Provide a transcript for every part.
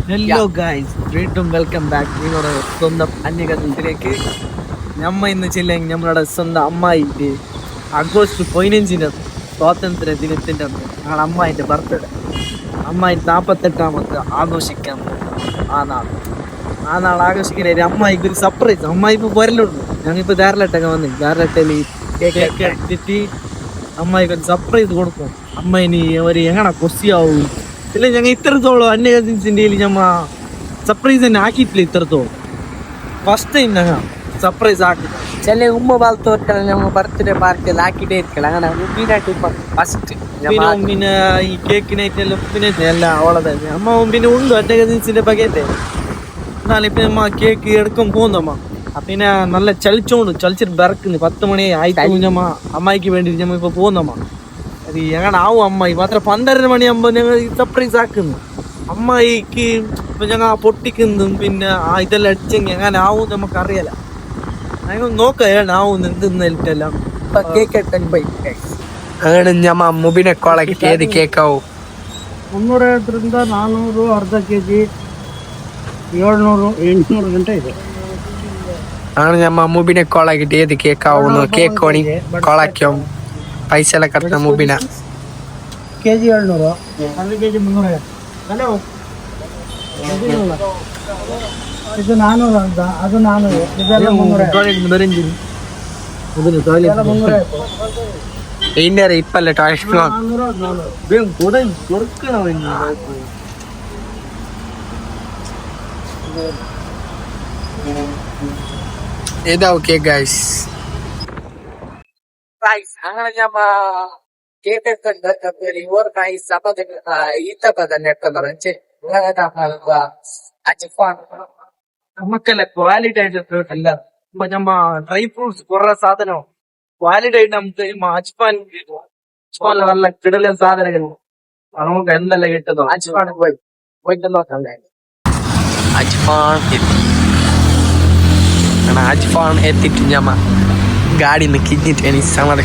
Hello guys, വീണ്ടും welcome back നിങ്ങളുടെ സ്വന്തം അന്യകഥയിലേക്ക്. നമ്മ ഇന്ന് ചെല്ലെങ്കിൽ നമ്മളുടെ സ്വന്തം അമ്മായിൻ്റെ ആഗസ്റ്റ് 15 സ്വാതന്ത്ര്യ ദിനത്തിൻ്റെ അന്ന് ഞങ്ങളുടെ അമ്മായിൻ്റെ ബർത്ത്ഡേ, അമ്മായി 48ാമത്തെ ആഘോഷിക്കാൻ പോകും. ആ നാൾ ആഘോഷിക്കാൻ അമ്മായിക്ക് ഒരു സർപ്രൈസ്. അമ്മായി ഇപ്പോൾ വരലുള്ളൂ. ഞങ്ങളിപ്പോൾ ധാരലട്ടൊക്കെ വന്നു. ധാരലട്ടയിൽ കേക്ക് എടുത്തിട്ട് അമ്മായിക്ക് ഒരു സർപ്രൈസ് കൊടുക്കും. അമ്മായിനി അവർ എങ്ങനെ കൊസിയാവും ഇല്ല. ഞങ്ങൾ ഇത്രത്തോളം അന്യ കസിൻസിൻ്റെ ഞമ്മ സർപ്രൈസ് തന്നെ ആക്കിയിട്ടില്ല. ഇത്രത്തോളം ഫസ്റ്റ് ടൈം ഞങ്ങൾ സർപ്രൈസ് ആക്കി. ചില ഉമ്മ ഭാഗത്തോട്ട് നമ്മൾ ബർത്ത്ഡേ പാർട്ടിയിൽ ആക്കിയിട്ടേ ഇരിക്കണം. അങ്ങനെ മുമ്പീനായിട്ട് ഫസ്റ്റ് പിന്നെ ഈ കേക്കിനായിട്ടെല്ലാം പിന്നെ എല്ലാം അവളെ അമ്മ പിന്നെ ഉണ്ട് അന്യ കസിൻസിന്റെ പകയത്തെ. എന്നാലും ഇപ്പം നമ്മ കേക്ക് എടുക്കാൻ പോകുന്നമ്മ പിന്നെ നല്ല ചലിച്ചിട്ട് ബറക്കുന്നു. 10 മണി ആയിട്ട് ഞമ്മ അമ്മായിക്ക് വേണ്ടി ഞമ്മ ഇപ്പൊ പോകുന്നമ്മ. അത് ഞങ്ങളുടെ ആവും അമ്മായി മാത്രം 12 മണിയാകുമ്പോൾ ഞങ്ങൾ സർപ്രൈസ് ആക്കുന്നു. അമ്മായിക്ക് ഇപ്പൊ ഞങ്ങൾ പൊട്ടിക്കുന്നതും പിന്നെ ഇതെല്ലാം അടിച്ചെങ്കിൽ എങ്ങനെ ആവും നമുക്കറിയാല. ഞങ്ങൾ നോക്കാം ആവും എന്തെന്നെല്ലാം കേക്ക് എടുക്കാൻ പോയി. അങ്ങനെ ഞമ്മ മുബിനെ കൊളക്ക് ഏത് കേക്കാവും? 350 400 ಅರ್ಧ kg 700 800 ಗಂಟೆ ಇದೆ. അങ്ങനെ ഞമ്മ മുബിനെ കൊളക്കിട്ട് ഏത് കേക്കാവുന്നു? കേക്ക് ഓണി കൊളക്കും പൈസ എല്ലാം കറക്റ്റ് മുബിന. kg 700 1 kg 300. ഹലോ, ಇದು 400 ಅಂತ, ಅದು 400, ಇದೆಲ್ಲ 300. ಇನ್ನರ ಇಪ್ಪಲ್ಲ ಟಾಯ್ಲೆಟ್ ഏതാവും കേക്ക് ഗൈസ്? അങ്ങനെ ഞമ്മ കേക്ക് ഇവർ ഗൈസ് അപ്പൊ ഈത്തപ്പ തന്നെ എടുക്കുന്നത് നമുക്കല്ല ക്വാലിറ്റി ആയിട്ട് അല്ല. ഇപ്പൊ നമ്മ ഡ്രൈ ഫ്രൂട്ട്സ് കുറെ സാധനം ക്വാലിറ്റി ആയിട്ട് നമുക്ക് അജ്പാൻ നല്ല കിടല സാധനങ്ങൾ നമുക്ക് എന്തെല്ലാം കിട്ടുന്നു. അജ്പാൻ പോയിട്ട് നോക്കണ്ടേ? അജ്പാൻ എത്തി. അജ്പാൻ എത്തിയിട്ട് ഞമ്മ ഗാഡിന്ന് കിഞ്ഞിട്ട് എനിക്ക് സമര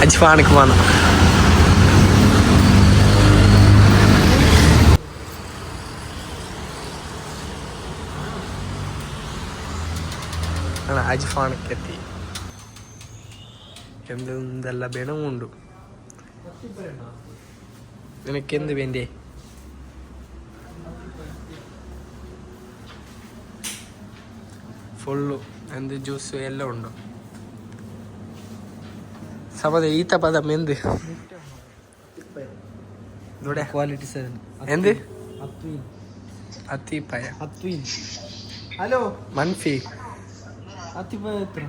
അജ്പാനക്ക് പോന്ന. അജ്ഫാനക്ക് എത്തി. എന്തെല്ലാം ബെണമുണ്ട്. നിനക്കെന്ത് വേണ്ടേ? ഫുള്ളു എന്ത് ജ്യൂസ് എല്ലാം ഉണ്ടോ? സമത ഈത്തപ്പദം എന്ത് ഇവിടെ ക്വാലിറ്റി എന്ത് അത്തിപ്പായ ഹലോ മൻഫി അത്തിപ്പായ എത്ര?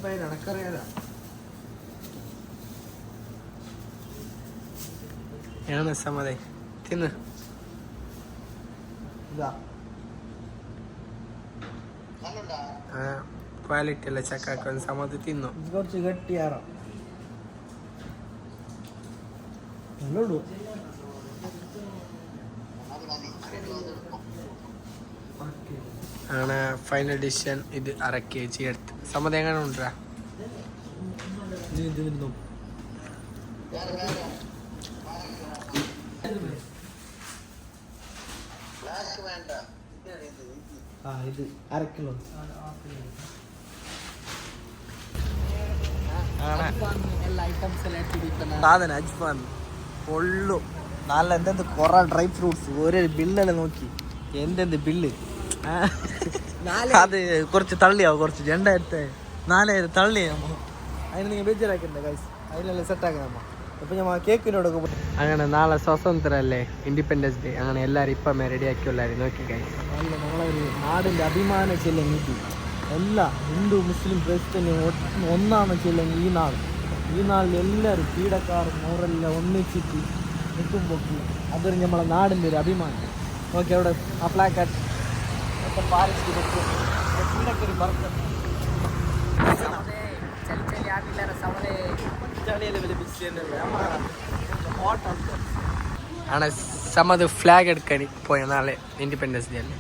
2000 എനക്കറിയാലോ. ആണ് സമതേ തിന്ന്. ക്വാലിറ്റി അല്ല ചക്കാക്കാൻ സമത് തിന്നു. കുറച്ച് ഗട്ടിയാറോ നല്ലോളൂ. ആണ് ഫൈനൽ ഡിസിഷൻ. ഇത് 1/2 kg എടുത്ത്. സമത എങ്ങനെ ഉണ്ടാ? ഇത് 1/2 കിലോ സാധനം അജ്ഫാൻ പൊള്ളു. നല്ല എന്തെന്ത് കുറെ ഡ്രൈ ഫ്രൂട്ട്സ് ഒരു ബില്ലെല്ലാം നോക്കി എന്തെന്ത് ബില്ല്. അത് കുറച്ച് തള്ളിയാവും. കുറച്ച് 2000 തള്ളിയാകുമ്പോൾ അതിന് നിങ്ങൾ ബേജാറാക്കണ്ടേ ഗൈസ്? അതിനെല്ലാം സെറ്റാക്കാം നമ്മ. ഇപ്പം ഞാൻ കേക്കിനോടൊക്കെ പോയി. അങ്ങനെ നാളെ സ്വാതന്ത്ര്യ അല്ലേ, ഇൻഡിപെൻഡൻസ് ഡേ. അങ്ങനെ എല്ലാവരും ഇപ്പം റെഡിയാക്കിയുള്ളായിരുന്നു. നോക്കി ഗൈസ്, അല്ല നമ്മളൊരു നാടിൻ്റെ അഭിമാനം ചെല്ലെങ്കിൽ എല്ലാ ഹിന്ദു മുസ്ലിം ക്രിസ്ത്യനും ഒന്നാണ് ചെല്ലെങ്കിൽ ഈ നാളിൽ എല്ലാവരും പീഡക്കാരും അവരെല്ലാം ഒന്നിച്ചിട്ട് നിൽക്കുമ്പോൾ അതൊരു നമ്മളെ നാടിൻ്റെ ഒരു അഭിമാനം. ഓക്കെ, അവിടെ ആ പ്ലാക്കാർഡ് ഒക്കെ പാലിച്ചിട്ട് വെക്കും. പീഡക്കൊരു ബർക്കത്ത് ആണ് സമത് ഫ്ലാഗ് എടുക്കാൻ പോയ നാളെ ഇൻഡിപെൻഡൻസ് ഡേ അല്ലേ.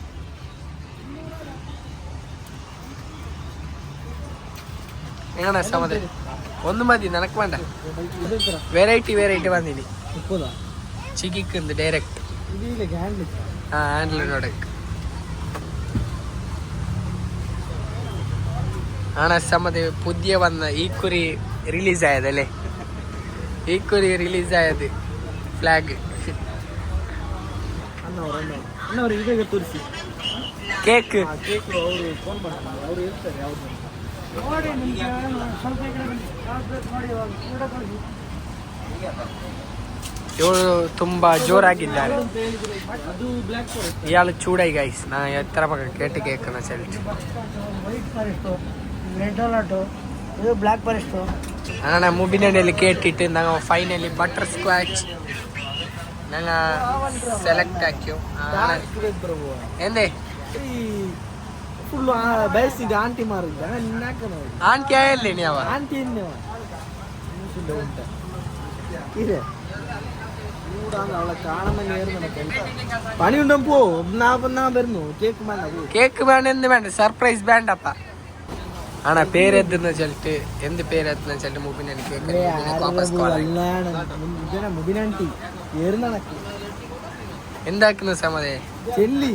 ಹೆಂಗಣ ಸಮದೆ ಒಂದು ಮದಿ ನನಗೆ ಬೇಡ ವೆರೈಟಿ ಬಂದೀನಿ ಚಿಕ್ಕಿಂದು ಡೈರೆಕ್ಟ್ ಹ್ಯಾಂಡ್ಲ್ ನೋಡಕ್ಕೆ ಹಣ ಸಮದೆ ಪುದ್ಯ ಬಂದ ಈ ಕುರಿ ರಿಲೀಸ್ ಆಯದಲ್ಲೇ ಈ ಕುರಿ ರಿಲೀಸ್ ಆಯದು ಫ್ಲಾಗ್ ತೋರಿಸಿ ಕೇಕ್ ಇವಳು ತುಂಬಾ ಜೋರಾಗಿದ್ದಾರೆ ಇಯಾಳು ಚೂಡೈ ಗೈಸ್ ನಾ ಎತ್ತರ ಮಗ ಕೇಟಿ ಕೇಕ್ ಬ್ಲಾಕ್ ಫಾರೆಸ್ಟ್ ಅಣ್ಣ ಮುಬಿನಲ್ಲಿ ಕೇಟಿಟ್ಟು ನಂಗೆ ಫೈನಲಿ ಬಟರ್ ಸ್ಕ್ವಾಚ್ ನಂಗೆ ಸೆಲೆಕ್ಟ್ ಹಾಕ್ಯು ಎಂದೇ ಫುಲ್ ಬಯಸಿದ ಆಂಟಿ ಮಾರಿದ್ದ ಆಂಟಿ ಆಯಲ್ಲಿ ನೀವು ആന്റി ഇത് ചൂടാണ് അവളെ കാണുന്ന പണിയുണ്ടോ പോ ഞാൻ വരുന്നു കേക്ക് വേണ്ട കേക്ക് വേണ്ട എന്ത് വേണ്ട സർപ്രൈസ് വേണ്ടപ്പ ആണാ പേരെന്തെന്ന് വെച്ചിട്ട് എന്ത് പേരെന്ന് വെച്ചിട്ട് മുബിനെ മുബിനാണ്ടി എന്താക്കുന്നു സമതേ ചെല്ലി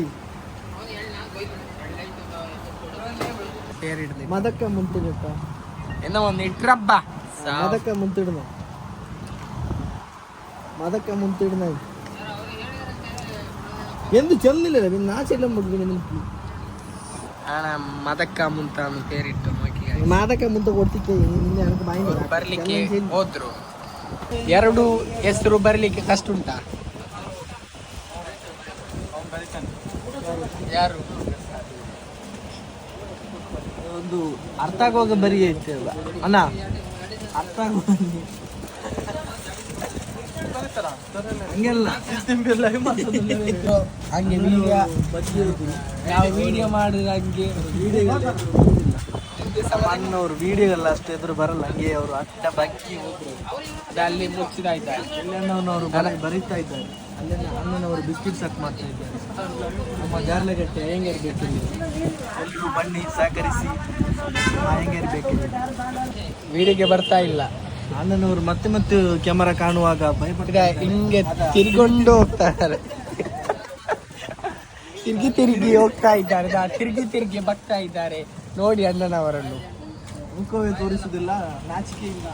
പേരിടുന്നു മതൊക്കെ മുൻപിട്ടോ എന്നാ ഒന്ന് ഇട്രബ്ബ മതൊക്കെ മുൻപിടുന്ന എന്ത് ചെന്നില്ലല്ലോ പിന്നെ ആ ചെല്ലുമ്പോൾ ಆಣ ಮದಕ್ಕ ಮುಂತ ಪೇರಿಟ್ಟು ಮಾದಕ ಮುಂತ ಕೊಡ್ತಿದ್ದೆ ಬರ್ಲಿಕ್ಕೆ ಹೋದ್ರು ಎರಡು ಹೆಸರು ಬರ್ಲಿಕ್ಕೆ ಕಷ್ಟ ಉಂಟಾ ಯಾರು ಒಂದು ಅರ್ಥ ಆಗುವಾಗ ಬರಿ ಐತಲ್ಲ ಅಣ್ಣ ಅರ್ಥ ಆಗುವಾಗ ಹಂಗೆಲ್ಲ ಹಂಗೆ ಯಾವ ವಿಡಿಯೋ ಮಾಡಿದ್ರೆ ಹಂಗೆ ಅಣ್ಣವ್ರು ವಿಡಿಯೋ ಎಲ್ಲ ಅಷ್ಟು ಎದುರು ಬರಲ್ಲ ಹಂಗೆ ಅವರು ಅಡ್ಡ ಬಗ್ಗಿ ಹೋದ್ರು ಅಲ್ಲಿ ಮುಚ್ಚಿದಾಯ್ತಾ ಎಲ್ಲಣ್ಣನವರು ಬರೀತಾ ಇದ್ದಾರೆ ಅಲ್ಲೆಲ್ಲ ಅಣ್ಣನವರು ಬಿಸ್ಕಿಟ್ ಸಕ್ ಮಾಡ್ತಾ ಇದ್ದಾರೆ ನಮ್ಮ ಜಾರ್ಲೆಗಟ್ಟೆ ಅಯ್ಯಂಗಾರ್ ಬೇಕಿಲ್ಲ ಎಲ್ರಿಗೂ ಬನ್ನಿ ಸಹಕರಿಸಿ ಅಯ್ಯಂಗಾರ್ ಬೇಕಿಲ್ಲ ವಿಡಿಯೋಗೆ ಬರ್ತಾ ಇಲ್ಲ ಅಣ್ಣನವರು ಮತ್ತೆ ಮತ್ತೆ ಕ್ಯಾಮರಾ ಕಾಣುವಾಗ ಭಯಪಟ್ಟ ಹಿಂಗೆ ತಿರ್ಕೊಂಡು ಹೋಗ್ತಾ ಇದ್ದಾರೆ ತಿರುಗಿ ಹೋಗ್ತಾ ಇದ್ದಾರೆ ತಿರುಗಿ ಬರ್ತಾ ಇದ್ದಾರೆ ನೋಡಿ ಅಣ್ಣನವರನ್ನು ಮುಖವೇ ತೋರಿಸುವುದಿಲ್ಲ ನಾಚಿಕೆ ಇಲ್ಲ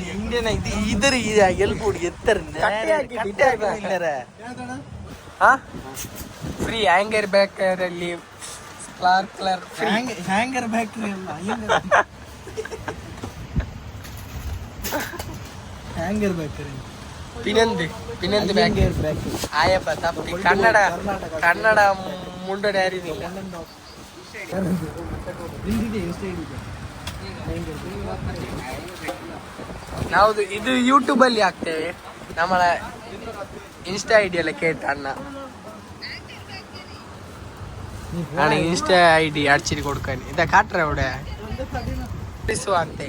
ಹಿಂದೇನ ಇದರ ಎಲ್ಗೂಡಿ ಎತ್ತರ ಫ್ರೀ ಹ್ಯಾಂಗರ್ ಬೇಕರಲ್ಲಿ ಸ್ಪಾರ್ಕ್ಲರ್ ಹ್ಯಾಂಗರ್ ಬ್ಯಾಕ್ರಿ ಅಲ್ಲ ಹ್ಯಾಂಗರ್ ಬೇಕರಿ ಪಿನಂದು ಬ್ಯಾಕರಿ ಆಯಪ್ಪ ತಪ್ಪಿ ಕನ್ನಡ ಮುಂಡಡೆ ಅರಿದಿಲ್ಲ ನಾವು ಇದು ಯೂಟ್ಯೂಬ್ ಅಲ್ಲಿ ಹಾಕ್ತೇವೆ ನಮ್ಮ ಇನ್ಸ್ಟಾ ಐಡಿ ಎಲ್ಲ ಕೇಟ ಅಣ್ಣ ಇನ್ಸ್ಟಾ ಐಡಿ ಅಡ್ಚಿರಿ ಕೊಡ್ಕೊಂಡು ಇದ ಕಾಟ್ರೆ ಅವಡೆ ಅಂತೆ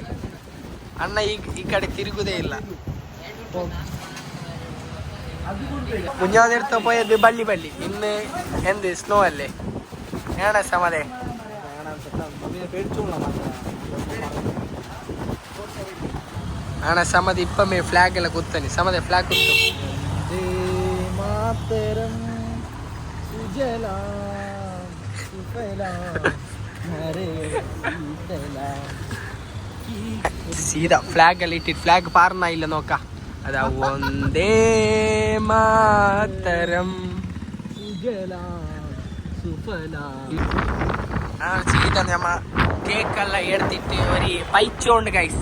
ಅಣ್ಣ ಈ ಕಡೆ ತಿರುಗುದೇ ಇಲ್ಲ ಮುಂಜಾನೆ ಪೋಯದು ಬಳ್ಳಿ ಇನ್ನು ಎಂದ್ ಸ್ನೋ ಅಲ್ಲೇ ಏಣ ಸಮದೆ ಅಣ್ಣ ಸಮದ ಇಪ್ಪಮ್ಮೆ ಫ್ಲಾಗ್ ಎಲ್ಲ ಕೂತಾನೆ ಸಮದೆ ಫ್ಲಾಗ್ ಕೂತು ಸೀದಾ ಫ್ಲಾಗ್ ಅಲ್ಲಿ ಇಟ್ಟಿಟ್ಟು ಫ್ಲಾಗ್ ಪಾರ್ನ ಇಲ್ಲ ನೋಕ ಅದ ಒಂದೇ ಮಾತರಂ ಸೀದಾ ನಮ್ಮ ಕೇಕ್ ಎಲ್ಲ ಎಡ್ತಿಟ್ಟು ಬರೀ ಪೈಚೋಂಡ್ ಗೈಸ್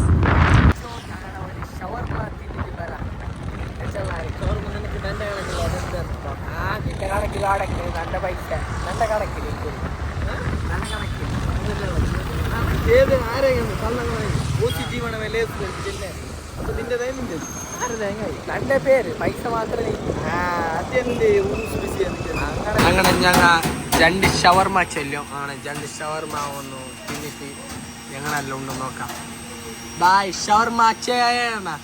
കണക്കിൽ ആടക്കില്ല നല്ല പൈസ നല്ല കണക്കില്ല നല്ല കണക്കില്ല ഏത് ആരെയും ഓസി ജീവനമല്ലേ അപ്പൊ നിന്റെ നിന്റെ നല്ല പേര് പൈസ മാത്രമേ അതല്ലേ ബിസി അങ്ങനെ ഞങ്ങൾ രണ്ട് ഷവർമ ചെല്ലും ആണ് രണ്ട് ഷവർമ ഒന്ന് തിന്നിട്ട് ഞങ്ങളെല്ലാം ഉണ്ട് നോക്കാം ബായ് ഷവർമ അച്ഛയാണ്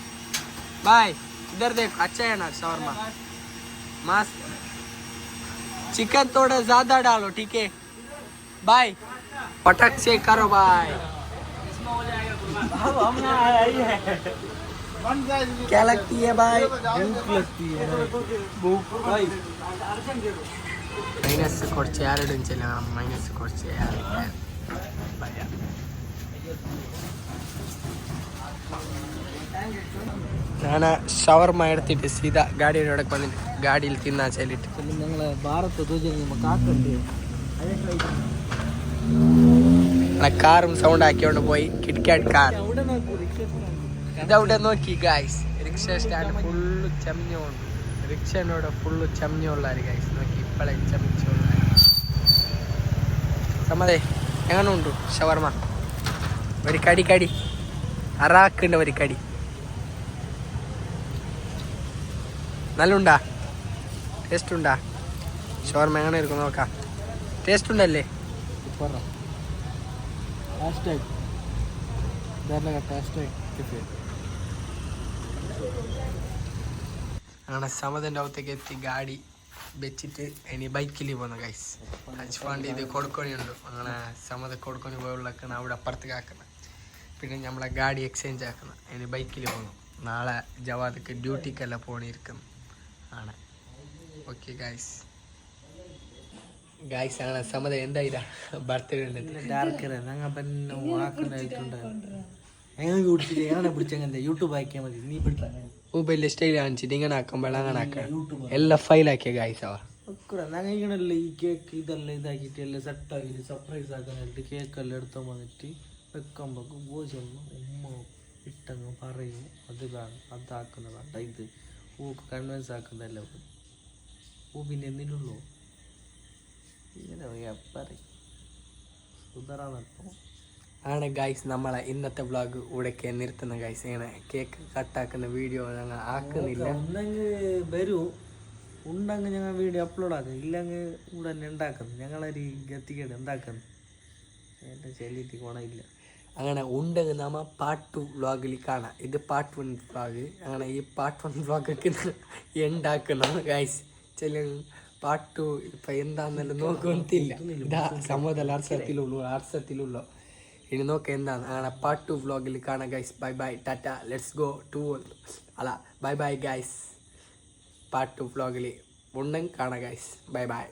ബായ് इधर देख अच्छा है ना शवरमा मस्त चिकन थोड़ा ज्यादा डालो ठीक है बाय पटक से करो बाय क्या लगती है भाई भूख लगती है भूख भाई ಮೈನಸ್ ಕೊಡ್ಚೆ ಎರಡು ಇಂಚಿಲ್ಲ ಮೈನಸ್ ಕೊಡ್ಚೆ ಭಯ ನಾನು ಶವರ್ಮ എടുത്തിട്ട് സീദാ ഗാഡിയുടെ വന്നിട്ട് ഗാഡിയിൽ തിന്നാ ചെല്ലിട്ട് ഞങ്ങളെ ഭാരത ധ്വജ കാക്കണ്ട് കാറും സൗണ്ട് ആക്കിയോണ്ട് പോയി കിറ്റ്കാറ്റ് കാർ ഇതവിടെ നോക്കി ഗായ്സ് റിക്ഷ സ്റ്റാൻഡ് ഫുള്ള് ചമഞ്ഞുകൊണ്ട് റിക്ഷനോട് ഫുള്ള് ചമഞ്ഞുള്ളാര് ഗായ്സ് നോക്കി ഇപ്പളെ ചമച്ചുള്ള സമ്മതേ എങ്ങനെ ഉണ്ട് ഷവർമ ഒരു കടി കടി അറാക്കുണ്ട് ഒരു കടി നല്ലുണ്ടാ ടേസ്റ്റ് ഉണ്ടാ ഷവർമ എങ്ങനെ ഇരിക്കും നോക്കാം ടേസ്റ്റ് ഉണ്ടല്ലേ അങ്ങനെ സമതിൻ്റെ അകത്തേക്ക് എത്തി ഗാഡി വെച്ചിട്ട് ഇനി ബൈക്കിൽ പോകുന്നു ഗൈസ് അജ്ഫാണ്ട് ഇത് കൊടുക്കണിയുണ്ട് അങ്ങനെ സമത കൊടുക്കണി പോയുള്ളൊക്കെ അവിടെ അപ്പുറത്തേക്ക് ആക്കണം പിന്നെ നമ്മളെ ഗാഡി എക്സ്ചേഞ്ച് ആക്കണം ഇനി ബൈക്കിൽ പോകുന്നു നാളെ ജവാദക്ക് ഡ്യൂട്ടിക്കെല്ലാം പോണിരിക്കുന്നു ആണ് ഓക്കെ ഗൈസ് ഗൈസ് അങ്ങനെ സമത എന്തായില്ല ബർത്ത്ഡേ ഉണ്ട് ഞങ്ങൾ പിന്നെ ആക്കുന്നുണ്ട് എങ്ങനെ കുടിച്ചിട്ട് എങ്ങനെ പിടിച്ചെങ്ങനെ യൂട്യൂബ് ആക്കിയാൽ മതി നീ പിടിച്ച ഊബയിലെ സ്റ്റൈൽ കാണിച്ചിട്ട് ഇങ്ങനെ ആക്കുമ്പോൾ അങ്ങനെ ആക്കാം എല്ലാം ഫൈലാക്കിയ ഗൈസ് അവ ഞങ്ങൾ ഇങ്ങനെയല്ല ഈ കേക്ക് ഇതെല്ലാം ഇതാക്കിയിട്ട് എല്ലാം സെറ്റാക്കിയിട്ട് സർപ്രൈസ് ആക്കാനായിട്ട് കേക്കെല്ലാം എടുത്ത് വന്നിട്ട് വെക്കുമ്പോൾ ഭോജനം ഉമ്മ ഇട്ടങ്ങ് പറയും അതാക്കുന്നതാണ് ഇത് ഊക്ക് കൺവിൻസ് ആക്കുന്നതല്ല ഊ പിന്നെ എന്തിനുള്ളൂ ഇങ്ങനെ പറയും സുധറാന്നപ്പോൾ ആണ് ഗൈസ് നമ്മളെ ഇന്നത്തെ വ്ളോഗ് ഇവിടേക്ക് നിർത്തുന്ന ഗൈസ് ഇങ്ങനെ കേക്ക് കട്ടാക്കുന്ന വീഡിയോ ഞങ്ങൾ ആക്കുന്നില്ല ഉണ്ടെങ്കിൽ വരൂ ഉണ്ടെങ്കിൽ ഞങ്ങൾ വീഡിയോ അപ്ലോഡ് ആക്കും ഇല്ലെങ്കിൽ ഇവിടെ തന്നെ ഉണ്ടാക്കുന്നു ഞങ്ങളൊരു ഗത്തിക്കേട് എന്താക്കുന്നു എൻ്റെ ചെല്ലിട്ട് ഗുണമില്ല അങ്ങനെ ഉണ്ടെങ്കിൽ നമ്മ പാർട്ട് 2 വ്ളോഗിൽ കാണാം ഇത് പാർട്ട് 1 വ്ളോഗ് അങ്ങനെ ഈ പാർട്ട് 1 വ്ളോഗൊക്കെ ഉണ്ടാക്കണം ഗൈസ് ചെല്ല പാർട്ട് 2 ഇപ്പം എന്താണെന്നെല്ലാം നോക്കുന്നില്ല ഇതാ സമ്മതല്ല അർസത്തിലുള്ളൂ ഇനി നോക്കാം എന്താണ് അങ്ങനെ പാർട്ട് 2 വ്ളോഗിൽ കാണാം guys bye bye tata let's go to അല്ല ബൈ ബൈ ഗൈസ് പാർട്ട് 2 വ്ളോഗിൽ ഉണ്ടെങ്കിൽ കാണാം ഗൈസ് ബൈ ബൈ